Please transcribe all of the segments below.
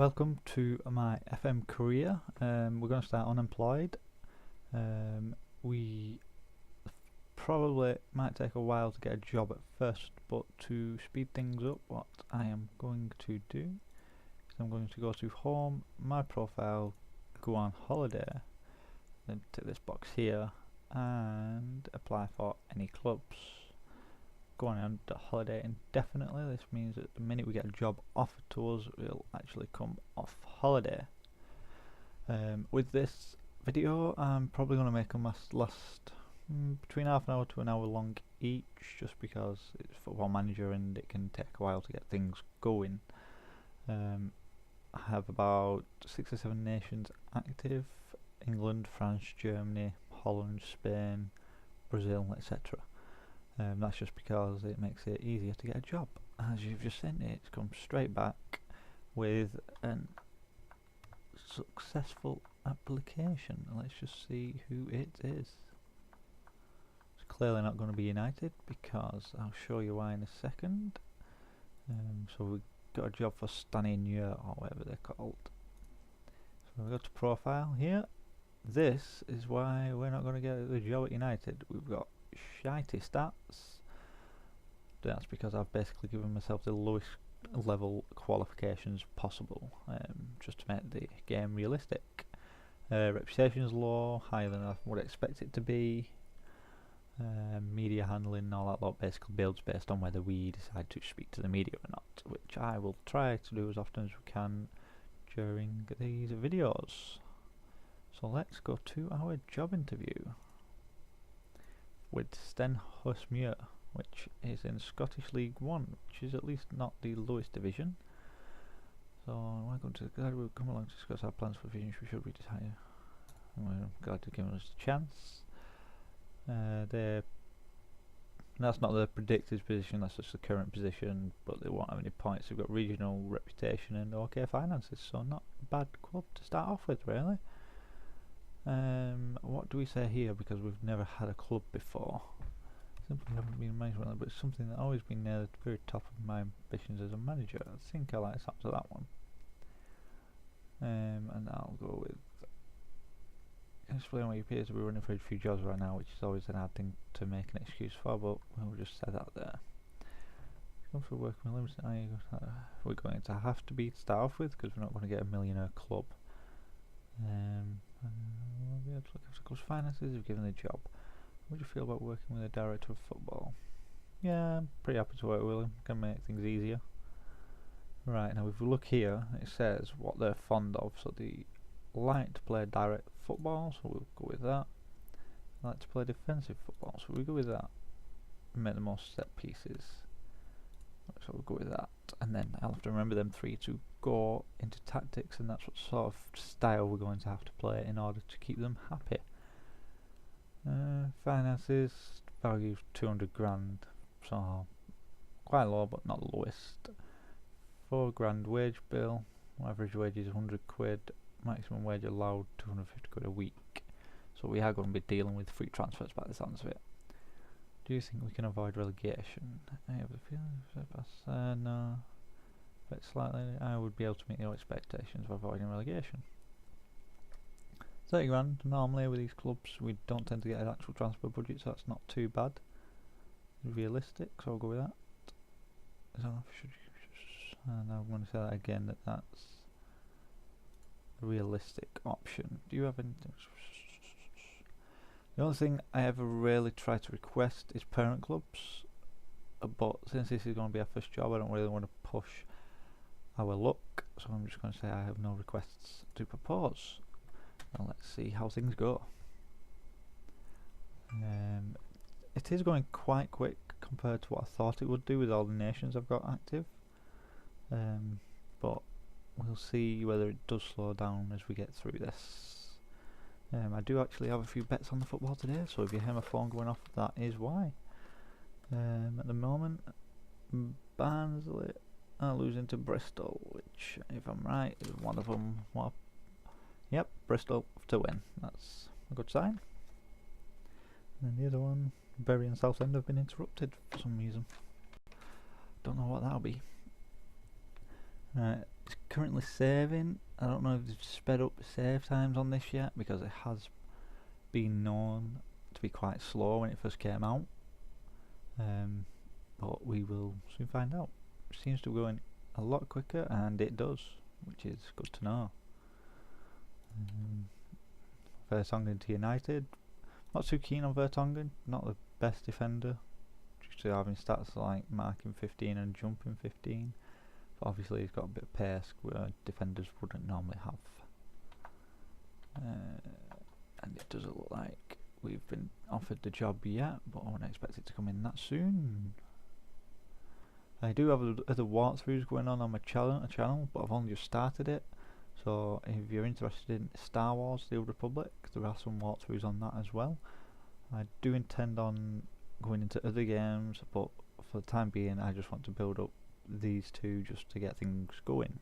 Welcome to my FM career. We're going to start unemployed. We probably might take a while to get a job at first, but to speed things up, what I am going to do is I'm going to go to home, my profile, go on holiday, then tick this box here and apply for any clubs. Going on the holiday indefinitely. This means that the minute we get a job offered to us, we'll actually come off holiday. With this video, I'm probably going to make them last between half an hour to an hour long each, just because it's Football Manager and it can take a while to get things going. I have about 6 or 7 nations active: England, France, Germany, Holland, Spain, Brazil, etc. That's just because it makes it easier to get a job. As you've just seen, it's come straight back with a successful application. Let's just see who it is. It's clearly not going to be United, because I'll show you why in a second. So we've got a job for Stanier, or whatever they're called. So we go to profile here. This is why we're not going to get the job at United. We've got shitey stats. That's because I've basically given myself the lowest level qualifications possible, just to make the game realistic. Reputation is low, higher than I would expect it to be. Media handling, all that lot basically builds based on whether we decide to speak to the media or not, which I will try to do as often as we can during these videos. So let's go to our job interview with Stenhusmuir, which is in Scottish League 1, which is at least not the lowest division. So welcome to the guide. We'll come along to discuss our plans for finish. We should be decided. I'm glad to give us a chance. That's not the predicted position, that's just the current position, but they won't have any points. They've got regional reputation and okay finances, so not a bad club to start off with, really. What do we say here? Because we've never had a club before. Simply haven't been management, but it's something that's always been near the very top of my ambitions as a manager. I think I like the sounds of that one. And I'll go with explain why you appear to be running for a few jobs right now, which is always an odd thing to make an excuse for, but we'll just say that there. Come for working with limited. We're going to have to be to start off with, because we're not going to get a millionaire club. We'll be able to look after close finances if given the job. What do you feel about working with a director of football? Yeah, I'm pretty happy to work with him. Can make things easier. Right, now if we look here, it says what they're fond of. So they like to play direct football, so we'll go with that. They like to play defensive football, so we'll go with that. Make the most set pieces, so we'll go with that. And then I'll have to remember them 3 to go into tactics, and that's what sort of style we're going to have to play in order to keep them happy. Finances, value 200 grand, so quite low but not the lowest. 4 grand wage bill, average wage is 100 quid, maximum wage allowed 250 quid a week. So we are going to be dealing with free transfers by the sounds of it. Do you think we can avoid relegation? I have a feeling no. But slightly, I would be able to meet your expectations of avoiding relegation. 30 grand, normally with these clubs we don't tend to get an actual transfer budget, so that's not too bad. Realistic, so I'll go with that. And I'm going to say that again, that's a realistic option. Do you have anything? The only thing I ever really try to request is parent clubs, but since this is going to be our first job, I don't really want to push our luck, so I'm just going to say I have no requests to propose. Now let's see how things go. It is going quite quick compared to what I thought it would do with all the nations I've got active, but we'll see whether it does slow down as we get through this. I do actually have a few bets on the football today, so if you hear my phone going off, that is why. At the moment, Barnsley are losing to Bristol, which, if I'm right, is one of them. Yep, Bristol to win. That's a good sign. And the other one, Bury and Southend, have been interrupted for some reason. Don't know what that'll be. It's currently saving. I don't know if they've sped up save times on this yet, because it has been known to be quite slow when it first came out. But we will soon find out. It seems to be going a lot quicker, and it does, which is good to know. Vertonghen to United. Not too keen on Vertonghen, not the best defender, just to having stats like marking 15 and jumping 15. But obviously he's got a bit of pace where defenders wouldn't normally have. And it doesn't look like we've been offered the job yet, but I wouldn't expect it to come in that soon. I do have other walkthroughs going on my channel, but I've only just started it. So if you're interested in Star Wars The Old Republic, there are some walkthroughs on that as well. I do intend on going into other games, but for the time being I just want to build up these two just to get things going.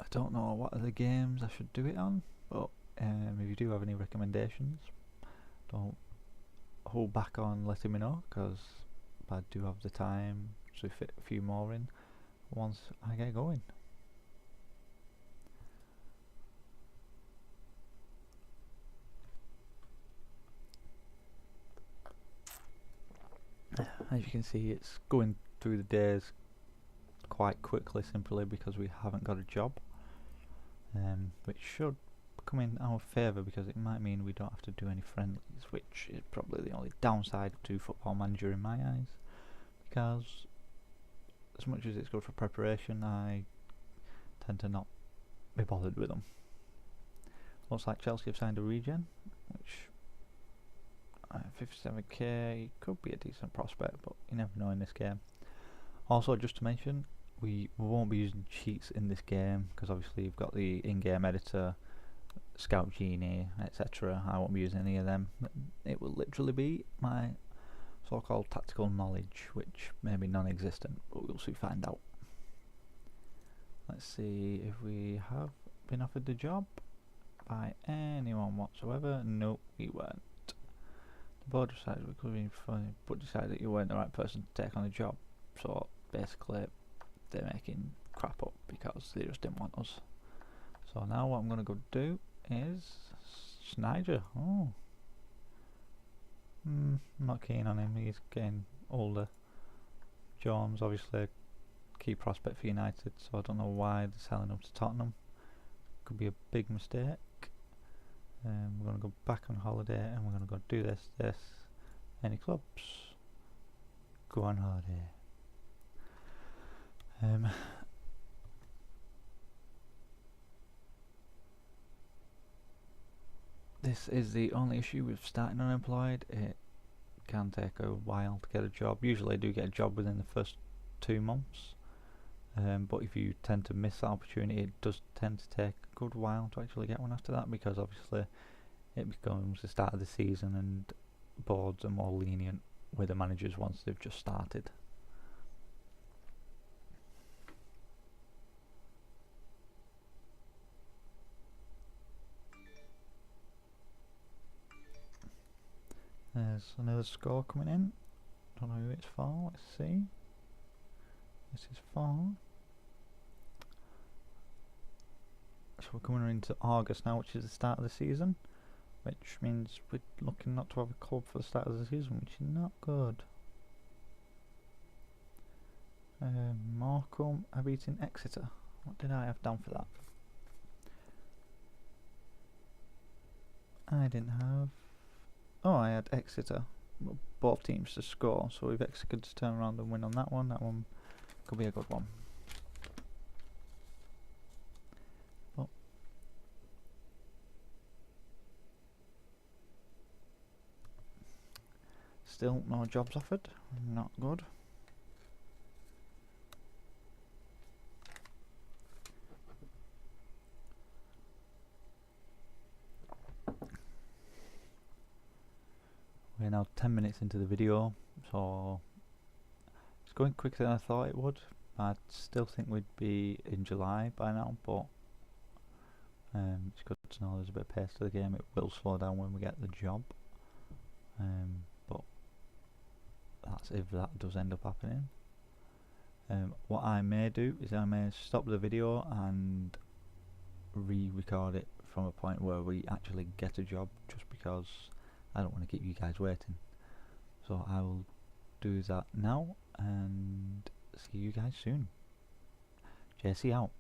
I don't know what other games I should do it on, but if you do have any recommendations, don't hold back on letting me know, because I do have the time to fit a few more in once I get going. As you can see, it's going through the days quite quickly, simply because we haven't got a job, which should come in our favour, because it might mean we don't have to do any friendlies, which is probably the only downside to Football Manager in my eyes, because as much as it's good for preparation, I tend to not be bothered with them. Looks like Chelsea have signed a regen, which 57k could be a decent prospect, but you never know in this game. Also, just to mention, we won't be using cheats in this game, because obviously you've got the in-game editor, Scout Genie, etc. I won't be using any of them. It will literally be my so-called tactical knowledge, which may be non-existent, but we'll soon find out. Let's see if we have been offered the job by anyone whatsoever. No, we weren't. The board decided we could be funny, but decided that you weren't the right person to take on the job. So basically, they're making crap up because they just didn't want us. So now what I'm going to go do is Snyder. Oh, I'm not keen on him. He's getting older. Jones, obviously a key prospect for United, so I don't know why they're selling him to Tottenham. Could be a big mistake. We're going to go back on holiday, and we're going to go do this. Any clubs? Go on holiday. This is the only issue with starting unemployed. It can take a while to get a job. Usually I do get a job within the first 2 months, but if you tend to miss that opportunity, it does tend to take a good while to actually get one after that, because obviously it becomes the start of the season and boards are more lenient with the managers once they've just started. There's another score coming in. Don't know who it's for. Let's see. This is for. So we're coming into August now, which is the start of the season, which means we're looking not to have a club for the start of the season, which is not good. Morecambe are beating Exeter. What did I have down for that? I didn't have. Oh, I had Exeter. Both teams to score, so if Exeter could turn around and win on that one could be a good one. But still no jobs offered. Not good. We're now 10 minutes into the video, so it's going quicker than I thought it would. I still think we'd be in July by now, but it's good to know there's a bit of pace to the game. It will slow down when we get the job, but That's if that does end up happening. What I may do is I may stop the video and re-record it from a point where we actually get a job, just because I don't want to keep you guys waiting. So I will do that now and see you guys soon. JC out.